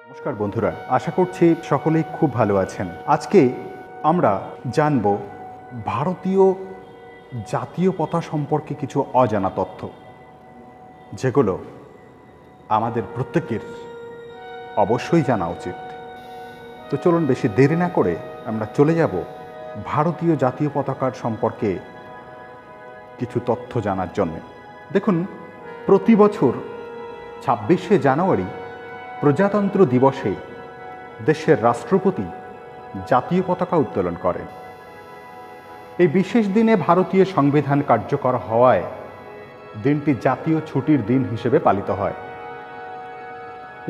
নমস্কার বন্ধুরা, আশা করছি সকলেই খুব ভালো আছেন। আজকে আমরা জানব ভারতীয় জাতীয় পতাকা সম্পর্কে কিছু অজানা তথ্য, যেগুলো আমাদের প্রত্যেকের অবশ্যই জানা উচিত। তো চলুন বেশি দেরি না করে আমরা চলে যাব ভারতীয় জাতীয় পতাকার সম্পর্কে কিছু তথ্য জানার জন্য। দেখুন, প্রতি বছর ২৬শে জানুয়ারি প্রজাতন্ত্র দিবসে দেশের রাষ্ট্রপতি জাতীয় পতাকা উত্তোলন করেন। এই বিশেষ দিনে ভারতীয় সংবিধান কার্যকর হওয়ায় দিনটি জাতীয় ছুটির দিন হিসেবে পালিত হয়।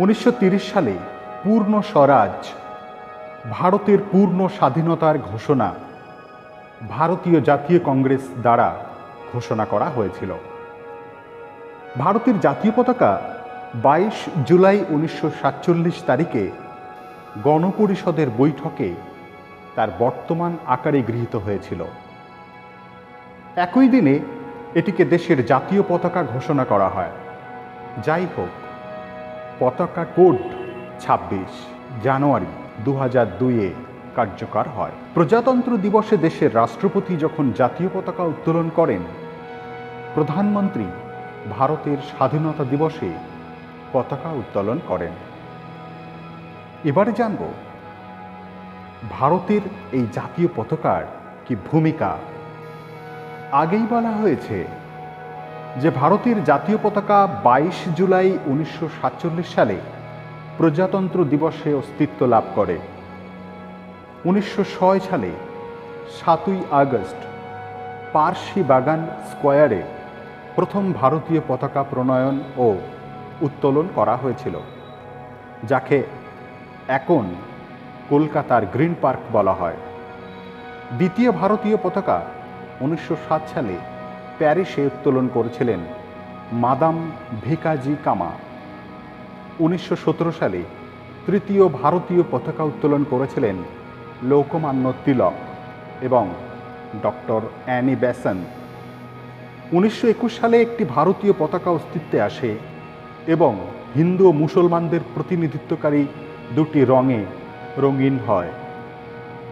১৯৩০ সালে পূর্ণ স্বরাজ, ভারতের পূর্ণ স্বাধীনতার ঘোষণা ভারতীয় জাতীয় কংগ্রেস দ্বারা ঘোষণা করা হয়েছিল। ভারতের জাতীয় পতাকা ২২ জুলাই ১৯৪৭ তারিখে গণপরিষদের বৈঠকে তার বর্তমান আকারে গৃহীত হয়েছিল। একই দিনে এটিকে দেশের জাতীয় পতাকা ঘোষণা করা হয়। যাই হোক, পতাকা কোড ২৬ জানুয়ারি ২০০২-এ কার্যকর হয়। প্রজাতন্ত্র দিবসে দেশের রাষ্ট্রপতি যখন জাতীয় পতাকা উত্তোলন করেন, প্রধানমন্ত্রী ভারতের স্বাধীনতা দিবসে পতাকা উত্তোলন করেন। এবারে জানব ভারতের এই জাতীয় পতাকার কি ভূমিকা। আগেই বলা হয়েছে যে ভারতের জাতীয় পতাকা ২২ জুলাই ১৯৪৭ সালে প্রজাতন্ত্র দিবসে অস্তিত্ব লাভ করে। ১৯০৬ সালে ৭ই আগস্ট পার্সি বাগান স্কোয়ারে প্রথম ভারতীয় পতাকা প্রণয়ন ও উত্তোলন করা হয়েছিল, যাকে এখন কলকাতার গ্রিন পার্ক বলা হয়। দ্বিতীয় ভারতীয় পতাকা ১৯০৭ সালে প্যারিসে উত্তোলন করেছিলেন মাদাম ভিকাজি কামা। ১৯১৭ সালে তৃতীয় ভারতীয় পতাকা উত্তোলন করেছিলেন লোকমান্য তিলক এবং ডক্টর অ্যানি বেসেন্ট। ১৯২১ সালে একটি ভারতীয় পতাকা অস্তিত্বে আসে এবং হিন্দু ও মুসলমানদের প্রতিনিধিত্বকারী দুটি রঙে রঙিন হয়।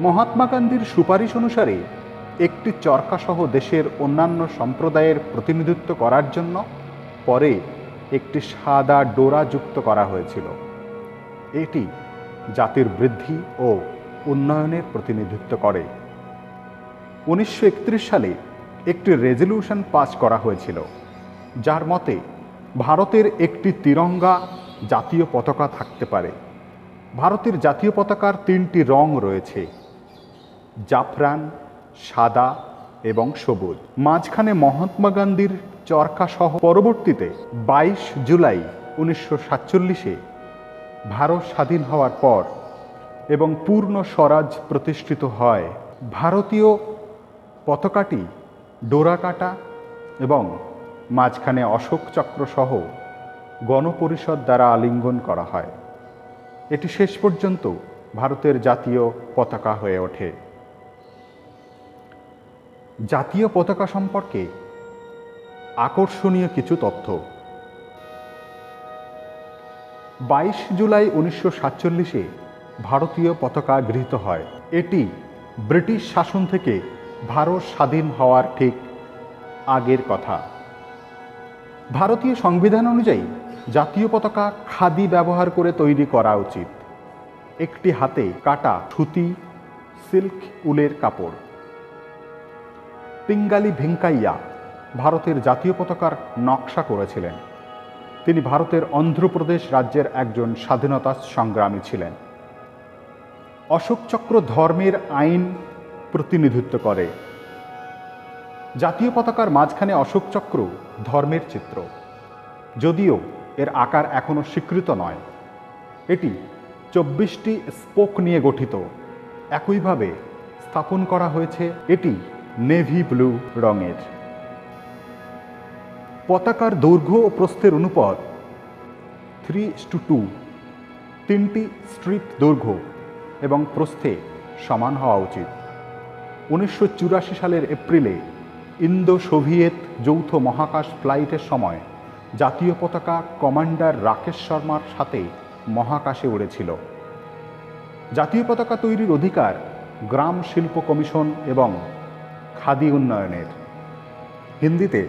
মহাত্মা গান্ধীর সুপারিশ অনুসারে একটি চরকাসহ দেশের অন্যান্য সম্প্রদায়ের প্রতিনিধিত্ব করার জন্য পরে একটি সাদা ডোরা যুক্ত করা হয়েছিল। এটি জাতির বৃদ্ধি ও উন্নয়নের প্রতিনিধিত্ব করে। ১৯৩১ সালে একটি রেজলিউশন পাস করা হয়েছিল, যার মতে ভারতের একটি তিরঙ্গা জাতীয় পতাকা থাকতে পারে। ভারতের জাতীয় পতাকার ৩টি রং রয়েছে: জাফরান, সাদা এবং সবুজ। মাঝখানে মহাত্মা গান্ধীর চরকা সহ। পরবর্তীতে ২২ জুলাই ১৯৪৭-এ ভারত স্বাধীন হওয়ার পর এবং পূর্ণ স্বরাজ প্রতিষ্ঠিত হয়, ভারতীয় পতাকাটি ডোরাকাটা এবং মাঝখানে অশোক চক্র সহ গণপরিষদ দ্বারা আলিঙ্গন করা হয়। এটি শেষ পর্যন্ত ভারতের জাতীয় পতাকা হয়ে ওঠে। জাতীয় পতাকা সম্পর্কে আকর্ষণীয় কিছু তথ্য। ২২ জুলাই ১৯৪৭-এ ভারতীয় পতাকা গৃহীত হয়। এটি ব্রিটিশ শাসন থেকে ভারত স্বাধীন হওয়ার ঠিক আগের কথা। ভারতীয় সংবিধান অনুযায়ী জাতীয় পতাকা খাদি ব্যবহার করে তৈরি করা উচিত। একটি হাতে কাটা সুতি, সিল্ক, উলের কাপড়। পিঙ্গালি ভেঙ্কাইয়া ভারতের জাতীয় পতাকার নকশা করেছিলেন। তিনি ভারতের অন্ধ্রপ্রদেশ রাজ্যের একজন স্বাধীনতা সংগ্রামী ছিলেন। অশোক চক্র ধর্মের আইন প্রতিনিধিত্ব করে। জাতীয় পতাকার মাঝখানে অশোক চক্র ধর্মের চিত্র, যদিও এর আকার এখনও স্বীকৃত নয়। এটি ২৪টি স্পোক নিয়ে গঠিত। একইভাবে স্থাপন করা হয়েছে। এটি নেভি ব্লু রঙের। পতাকার দৈর্ঘ্য ও প্রস্থের অনুপাত 3:2। 3টি স্ট্রিপ দৈর্ঘ্য এবং প্রস্থে সমান হওয়া উচিত। ১৯৮৪ সালের এপ্রিলে ইন্দো সোভিয়েত যৌথ মহাকাশ ফ্লাইটের সময় জাতীয় পতাকা কমান্ডার রাকেশ শর্মার সাথে মহাকাশে উড়েছিল। জাতীয় পতাকা তৈরির অধিকার গ্রাম শিল্প কমিশন এবং খাদি উন্নয়নের। হিন্দিতে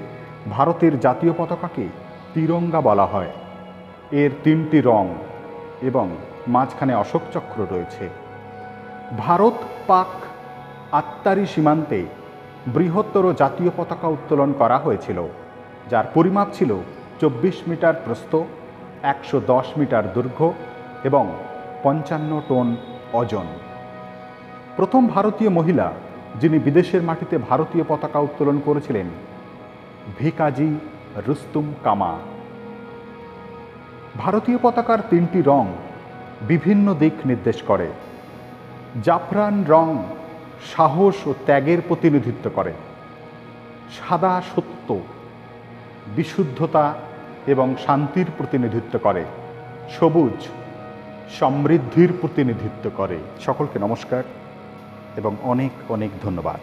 ভারতের জাতীয় পতাকাকে তিরঙ্গা বলা হয়। এর 3টি রং এবং মাঝখানে অশোক চক্র রয়েছে। ভারত পাক আত্মারি সীমান্তে বৃহত্তর জাতীয় পতাকা উত্তোলন করা হয়েছিল, যার পরিমাপ ছিল 24 মিটার প্রস্থ, 110 মিটার দৈর্ঘ্য এবং 55 টন ওজন। প্রথম ভারতীয় মহিলা যিনি বিদেশের মাটিতে ভারতীয় পতাকা উত্তোলন করেছিলেন ভিকাজি রুস্তুম কামা। ভারতীয় পতাকার 3টি রং বিভিন্ন দিক নির্দেশ করে। জাফরান রং সাহস ও ত্যাগের প্রতিনিধিত্ব করে। সাদা সত্য, বিশুদ্ধতা এবং শান্তির প্রতিনিধিত্ব করে। সবুজ সমৃদ্ধির প্রতিনিধিত্ব করে। সকলকে নমস্কার এবং অনেক অনেক ধন্যবাদ।